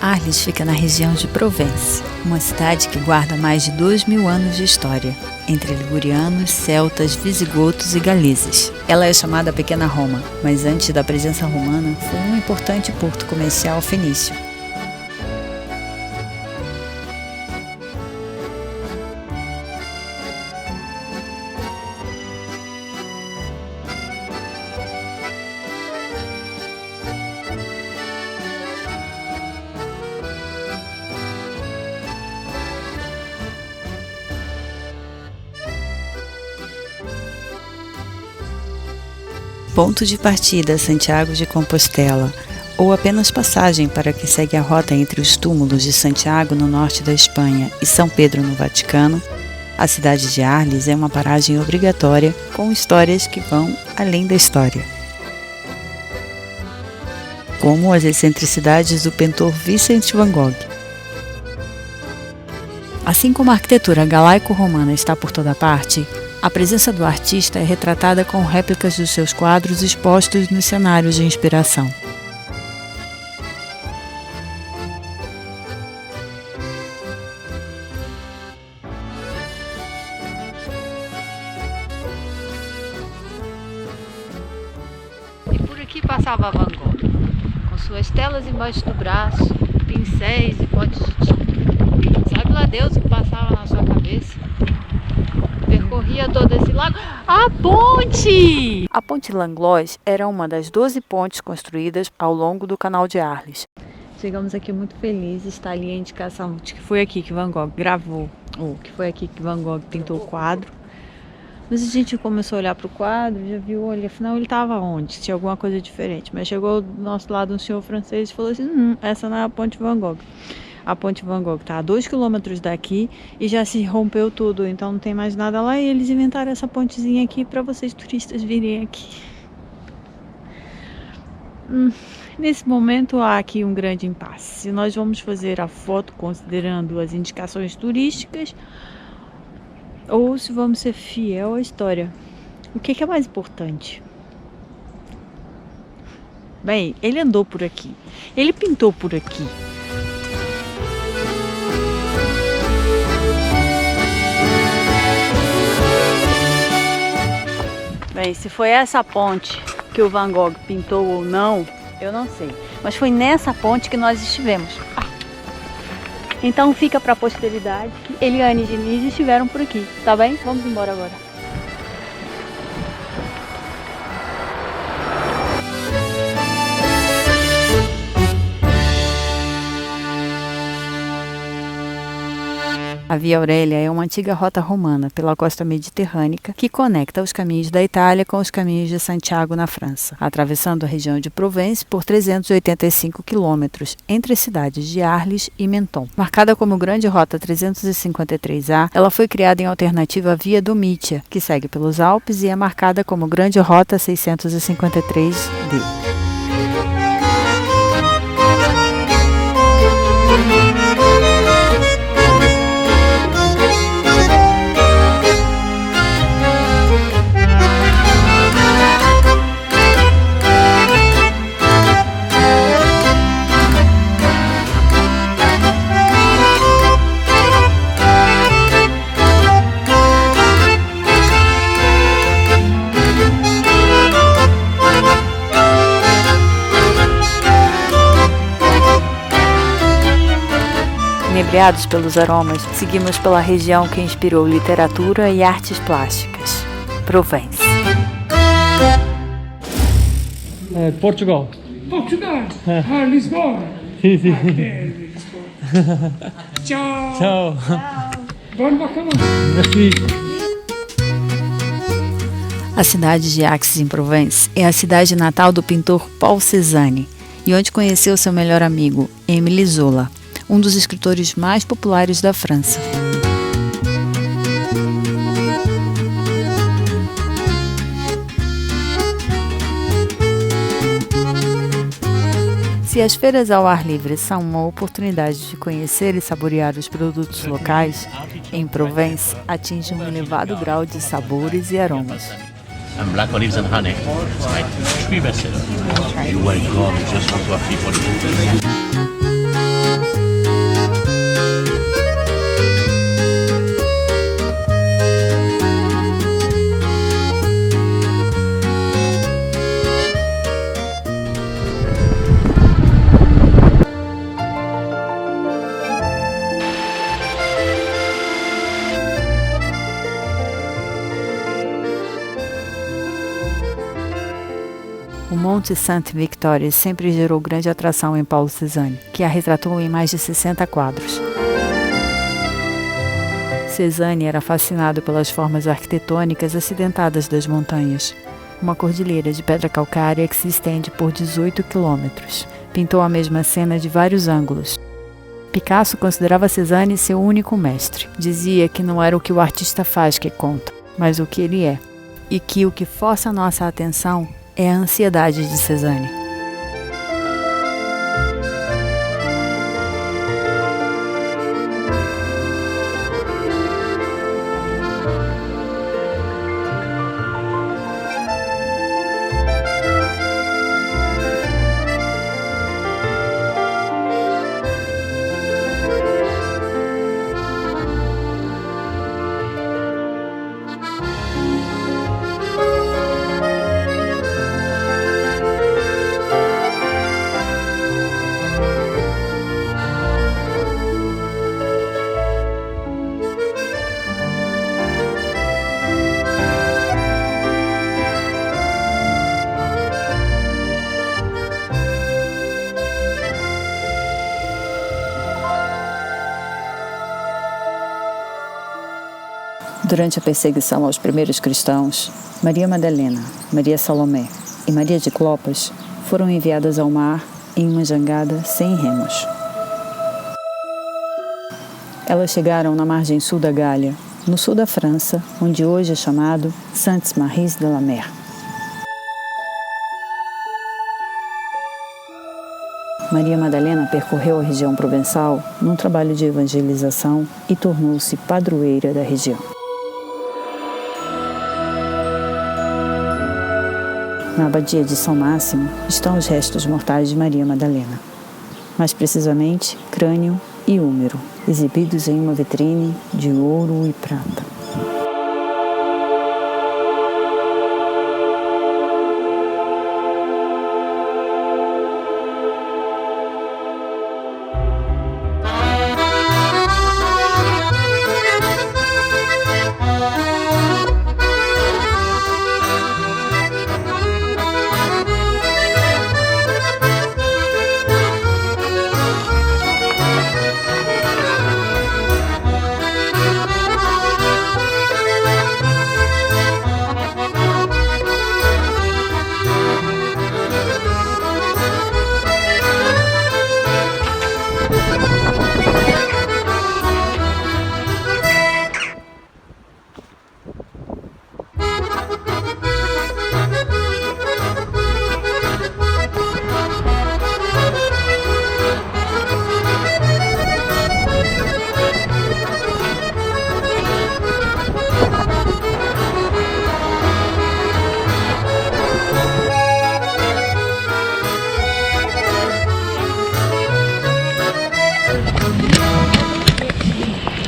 Arles fica na região de Provence, uma cidade que guarda mais de 2.000 anos de história, entre ligurianos, celtas, visigodos e galeses. Ela é chamada Pequena Roma, mas antes da presença romana foi um importante porto comercial fenício. Ponto de partida Santiago de Compostela, ou apenas passagem para quem segue a rota entre os túmulos de Santiago no norte da Espanha e São Pedro no Vaticano, a cidade de Arles é uma paragem obrigatória com histórias que vão além da história. Como as excentricidades do pintor Vincent van Gogh. Assim como a arquitetura galaico-romana está por toda parte, a presença do artista é retratada com réplicas dos seus quadros expostos nos cenários de inspiração. E por aqui passava Van Gogh, com suas telas embaixo do braço, pincéis e potes de tinta. Sabe lá Deus o que passava na sua cabeça? Percorria todo esse lago. A ponte! A Ponte Langlois era uma das 12 pontes construídas ao longo do Canal de Arles. Chegamos aqui muito felizes, está ali a indicação de que foi aqui que Van Gogh gravou, ou que foi aqui que Van Gogh pintou o quadro. Mas a gente começou a olhar para o quadro, já viu, olha, afinal ele estava onde? Tinha alguma coisa diferente. Mas chegou do nosso lado um senhor francês e falou assim, essa não é a Ponte Van Gogh. A Ponte Van Gogh está a 2 quilômetros daqui e já se rompeu tudo, então não tem mais nada lá. E eles inventaram essa pontezinha aqui para vocês turistas virem aqui. Nesse momento há aqui um grande impasse. Se nós vamos fazer a foto considerando as indicações turísticas ou se vamos ser fiel à história. O que é mais importante? Bem, ele andou por aqui, ele pintou por aqui. Bem, se foi essa ponte que o Van Gogh pintou ou não, eu não sei. Mas foi nessa ponte que nós estivemos. Então fica para a posteridade que Eliane e Denise estiveram por aqui, tá bem? Vamos embora agora. A Via Aurélia é uma antiga rota romana pela costa mediterrânea que conecta os caminhos da Itália com os caminhos de Santiago na França, atravessando a região de Provence por 385 quilômetros entre as cidades de Arles e Menton. Marcada como Grande Rota 353A, ela foi criada em alternativa à Via Domitia, que segue pelos Alpes e é marcada como Grande Rota 653D. Inebriados pelos aromas, seguimos pela região que inspirou literatura e artes plásticas, Provence. Portugal. Portugal? Lisboa? Sim, sim. Lisboa. Tchau. Tchau. Bonnes vacances. Merci. A cidade de Axis, em Provence, é a cidade natal do pintor Paul Cézanne, e onde conheceu seu melhor amigo, Émile Zola, um dos escritores mais populares da França. Se as feiras ao ar livre são uma oportunidade de conhecer e saborear os produtos locais, em Provence atinge um elevado grau de sabores e aromas. And black olives and honey. It's my true bestseller. You welcome, just want to have people. O Monte Sainte-Victoire sempre gerou grande atração em Paulo Cézanne, que a retratou em mais de 60 quadros. Cézanne era fascinado pelas formas arquitetônicas acidentadas das montanhas, uma cordilheira de pedra calcária que se estende por 18 quilômetros. Pintou a mesma cena de vários ângulos. Picasso considerava Cézanne seu único mestre. Dizia que não era o que o artista faz que conta, mas o que ele é. E que o que força a nossa atenção é a ansiedade de Cézanne. Durante a perseguição aos primeiros cristãos, Maria Madalena, Maria Salomé e Maria de Clopas foram enviadas ao mar em uma jangada sem remos. Elas chegaram na margem sul da Gália, no sul da França, onde hoje é chamado Saintes-Maries-de-la-Mer. Maria Madalena percorreu a região provençal num trabalho de evangelização e tornou-se padroeira da região. Na abadia de São Máximo estão os restos mortais de Maria Madalena, mais precisamente crânio e úmero, exibidos em uma vitrine de ouro e prata.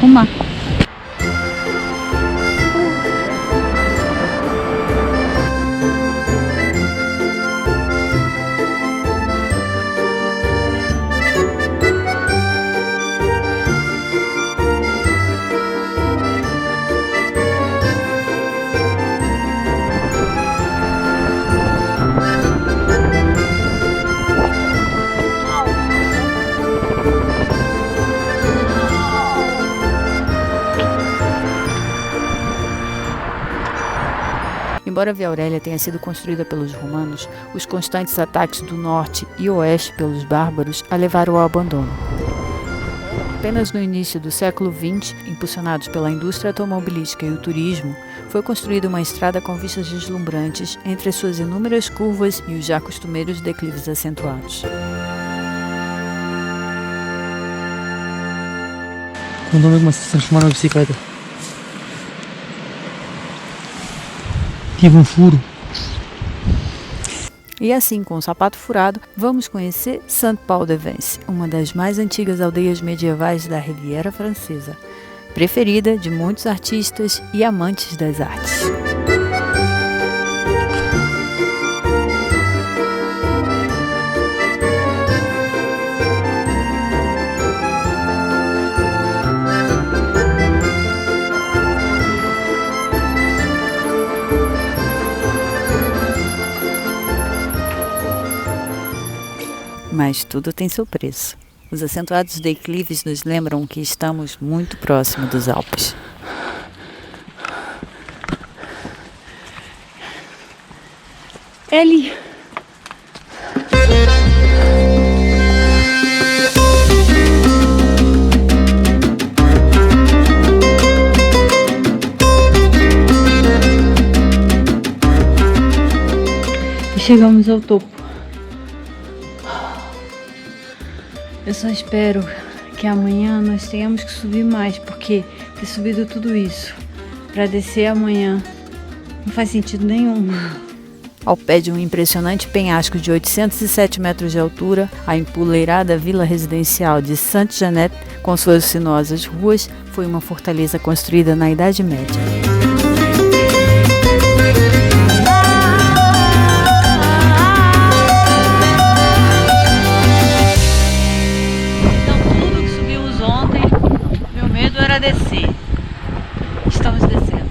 Uma. Embora Via Aurélia tenha sido construída pelos romanos, os constantes ataques do norte e oeste pelos bárbaros a levaram ao abandono. Apenas no início do século XX, impulsionados pela indústria automobilística e o turismo, foi construída uma estrada com vistas deslumbrantes entre as suas inúmeras curvas e os já costumeiros declives acentuados. Quando o amigo começa a se transformar na bicicleta. Tive um furo. E assim, com o sapato furado, vamos conhecer Saint-Paul-de-Vence, uma das mais antigas aldeias medievais da Riviera Francesa, preferida de muitos artistas e amantes das artes. Mas tudo tem seu preço. Os acentuados declives nos lembram que estamos muito próximo dos Alpes. Ellie! Chegamos ao topo. Eu só espero que amanhã nós tenhamos que subir mais, porque ter subido tudo isso para descer amanhã não faz sentido nenhum. Ao pé de um impressionante penhasco de 807 metros de altura, a empoleirada vila residencial de Sainte-Jeanette, com suas sinuosas ruas, foi uma fortaleza construída na Idade Média. Era descer. Estamos descendo.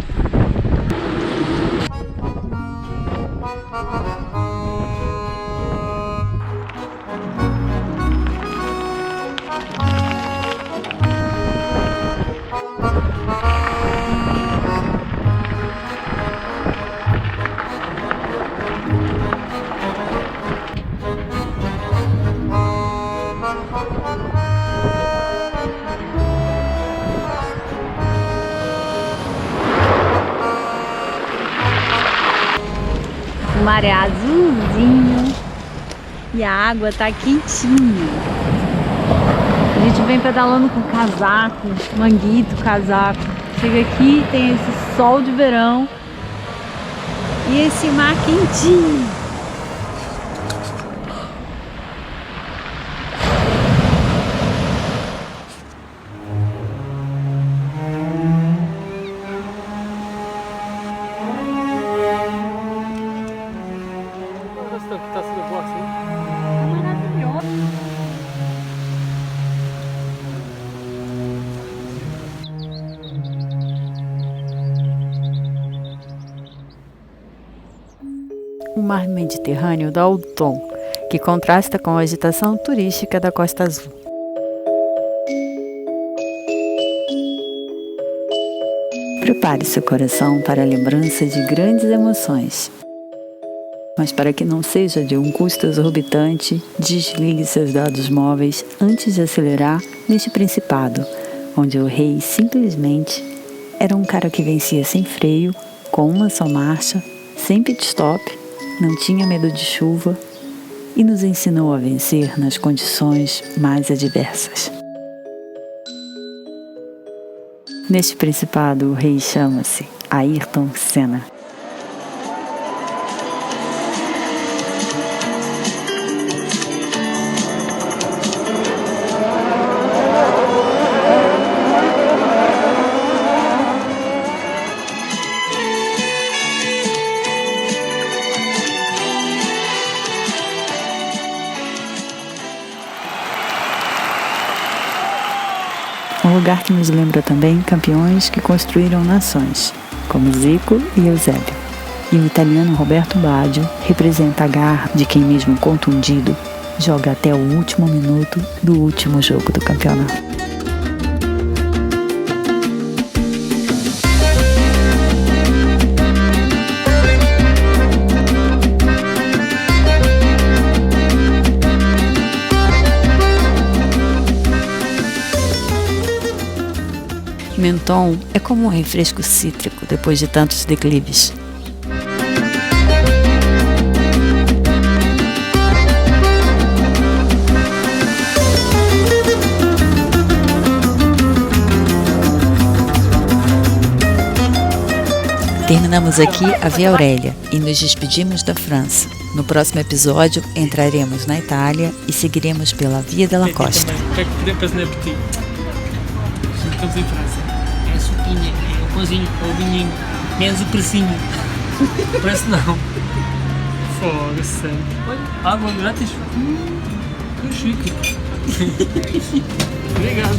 O mar é azulzinho e a água tá quentinha. A gente vem pedalando com casaco, manguito, casaco. Chega aqui, tem esse sol de verão e esse mar quentinho. O mar Mediterrâneo dá o tom, que contrasta com a agitação turística da Costa Azul. Prepare seu coração para a lembrança de grandes emoções. Mas para que não seja de um custo exorbitante, desligue seus dados móveis antes de acelerar neste principado, onde o rei simplesmente era um cara que vencia sem freio, com uma só marcha, sem pit stop, não tinha medo de chuva e nos ensinou a vencer nas condições mais adversas. Neste principado, o rei chama-se Ayrton Senna. Um lugar que nos lembra também campeões que construíram nações, como Zico e Eusébio. E o italiano Roberto Baggio representa a garra de quem, mesmo contundido, joga até o último minuto do último jogo do campeonato. Menton é como um refresco cítrico depois de tantos declives. Terminamos aqui a Via Aurélia e nos despedimos da França. No próximo episódio entraremos na Itália e seguiremos pela Via della Costa. Estamos em França. É a sopinha, é o pãozinho, é o vinhinho, menos o precinho. Parece não. Fogo, sério. Olha, água grátis. Que chique. Obrigado.